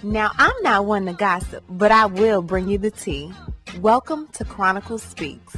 Now, I'm not one to gossip, but I will bring you the tea. Welcome to Chronicle Speaks.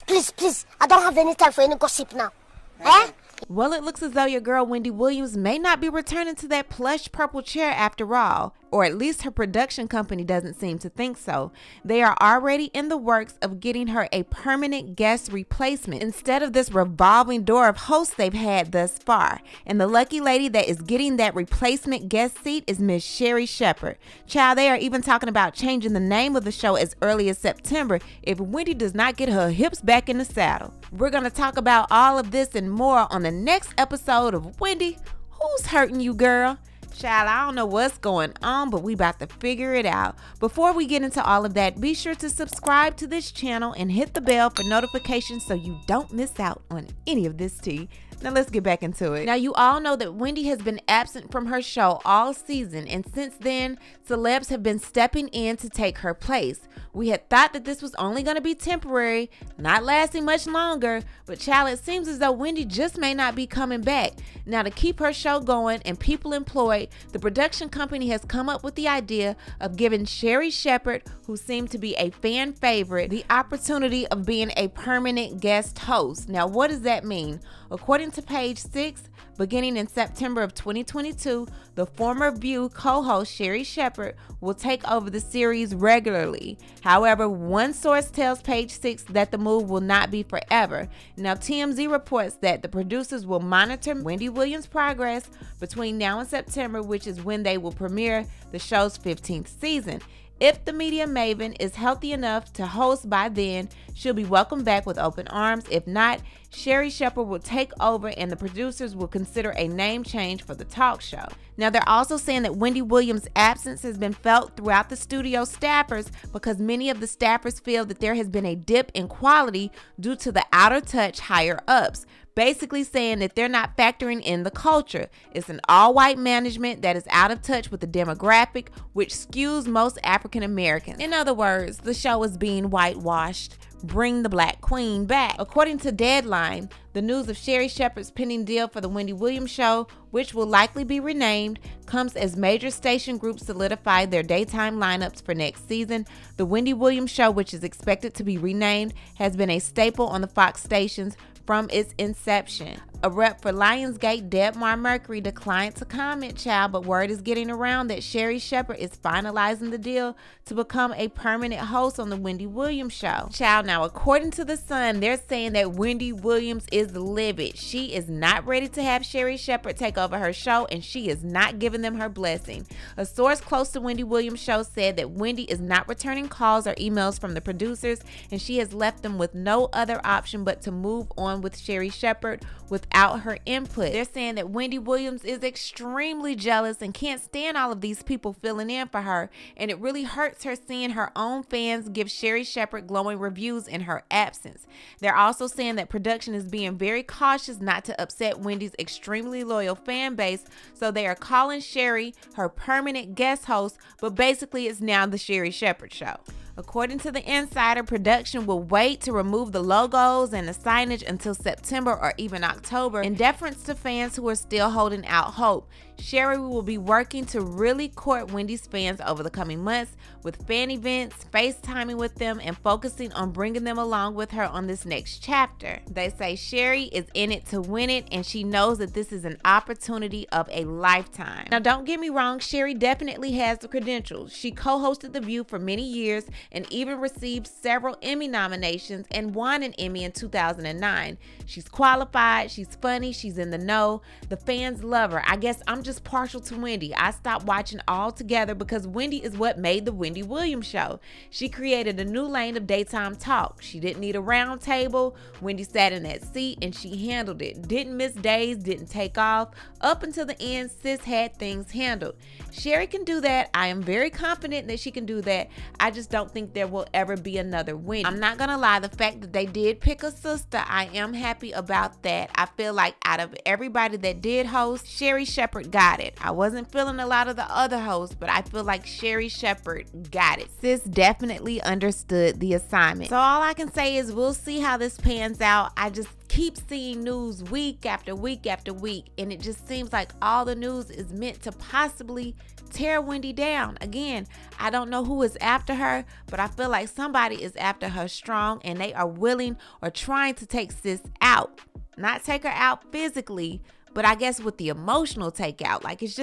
Please, I don't have any time for any gossip now. Eh? Well, it looks as though your girl Wendy Williams may not be returning to that plush purple chair after all, or at least her production company doesn't seem to think so. They are already in the works of getting her a permanent guest replacement instead of this revolving door of hosts they've had thus far. And the lucky lady that is getting that replacement guest seat is Miss Sherri Shepherd. Child, they are even talking about changing the name of the show as early as September if Wendy does not get her hips back in the saddle. We're going to talk about all of this and more on the next episode of Wendy, Who's Hurting You, Girl? Child, I don't know what's going on, but we about to figure it out. Before we get into all of that, be sure to subscribe to this channel and hit the bell for notifications so you don't miss out on any of this tea. Now let's get back into it. Now you all know that Wendy has been absent from her show all season, and since then, celebs have been stepping in to take her place. We had thought that this was only going to be temporary, not lasting much longer, but child, it seems as though Wendy just may not be coming back. Now to keep her show going and people employed, the production company has come up with the idea of giving Sherri Shepherd, who seemed to be a fan favorite, the opportunity of being a permanent guest host. Now what does that mean? According to page 6, beginning in September of 2022, the former View co-host Sherri Shepherd will take over the series regularly. However, one source tells page 6 that the move will not be forever. Now, TMZ reports that the producers will monitor Wendy Williams' progress between now and September, which is when they will premiere the show's 15th season. If the media maven is healthy enough to host by then, she'll be welcomed back with open arms. If not, Sherri Shepherd will take over and the producers will consider a name change for the talk show. Now, they're also saying that Wendy Williams' absence has been felt throughout the studio staffers because many of the staffers feel that there has been a dip in quality due to the outer touch higher ups. Basically saying that they're not factoring in the culture. It's an all-white management that is out of touch with the demographic, which skews most African Americans. In other words, the show is being whitewashed. Bring the Black Queen back. According to Deadline, the news of Sherri Shepherd's pending deal for the Wendy Williams show, which will likely be renamed, comes as major station groups solidify their daytime lineups for next season. The Wendy Williams show, which is expected to be renamed, has been a staple on the Fox stations from its inception. A rep for Lionsgate, Debmar Mercury, declined to comment, child, but word is getting around that Sherri Shepherd is finalizing the deal to become a permanent host on the Wendy Williams show. Child, now according to The Sun, they're saying that Wendy Williams is livid. She is not ready to have Sherri Shepherd take over her show, and she is not giving them her blessing. A source close to Wendy Williams' show said that Wendy is not returning calls or emails from the producers, and she has left them with no other option but to move on with Sherri Shepherd without her input. They're saying that Wendy Williams is extremely jealous and can't stand all of these people filling in for her, and it really hurts her seeing her own fans give Sherri Shepherd glowing reviews in her absence. They're also saying that production is being very cautious not to upset Wendy's extremely loyal fan base, so they are calling Sherri her permanent guest host, but basically it's now the Sherri Shepherd show. According to The Insider, production will wait to remove the logos and the signage until September or even October in deference to fans who are still holding out hope. Sherri will be working to really court Wendy's fans over the coming months with fan events, FaceTiming with them, and focusing on bringing them along with her on this next chapter. They say Sherri is in it to win it, and she knows that this is an opportunity of a lifetime. Now, don't get me wrong, Sherri definitely has the credentials. She co-hosted The View for many years and even received several Emmy nominations and won an Emmy in 2009. She's qualified, she's funny, she's in the know. The fans love her. I guess I'm just partial to Wendy. I stopped watching altogether because Wendy is what made the Wendy Williams show. She created a new lane of daytime talk. She didn't need a round table. Wendy sat in that seat and she handled it. Didn't miss days, didn't take off. Up until the end, sis had things handled. Sherri can do that. I am very confident that she can do that. I just don't think there will ever be another Wendy. I'm not gonna lie, the fact that they did pick a sister, I am happy about that. I feel like out of everybody that did host, Sherri Shepherd got it. I wasn't feeling a lot of the other hosts, but I feel like Sherri Shepherd got it. Sis definitely understood the assignment. So all I can say is we'll see how this pans out. I just keep seeing news week after week after week, and it just seems like all the news is meant to possibly tear Wendy down. Again, I don't know who is after her, but I feel like somebody is after her strong, and they are willing or trying to take sis out. Not take her out physically, but I guess with the emotional takeout. Like, it's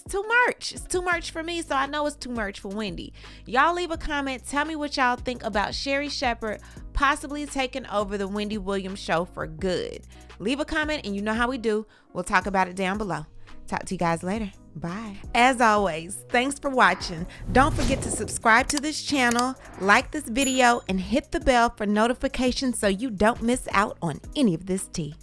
too much. It's too much for me, so I know it's too much for Wendy. Y'all leave a comment. Tell me what y'all think about Sherri Shepherd possibly taking over the Wendy Williams show for good. Leave a comment, and you know how we do. We'll talk about it down below. Talk to you guys later. Bye. As always, thanks for watching. Don't forget to subscribe to this channel, like this video, and hit the bell for notifications so you don't miss out on any of this tea.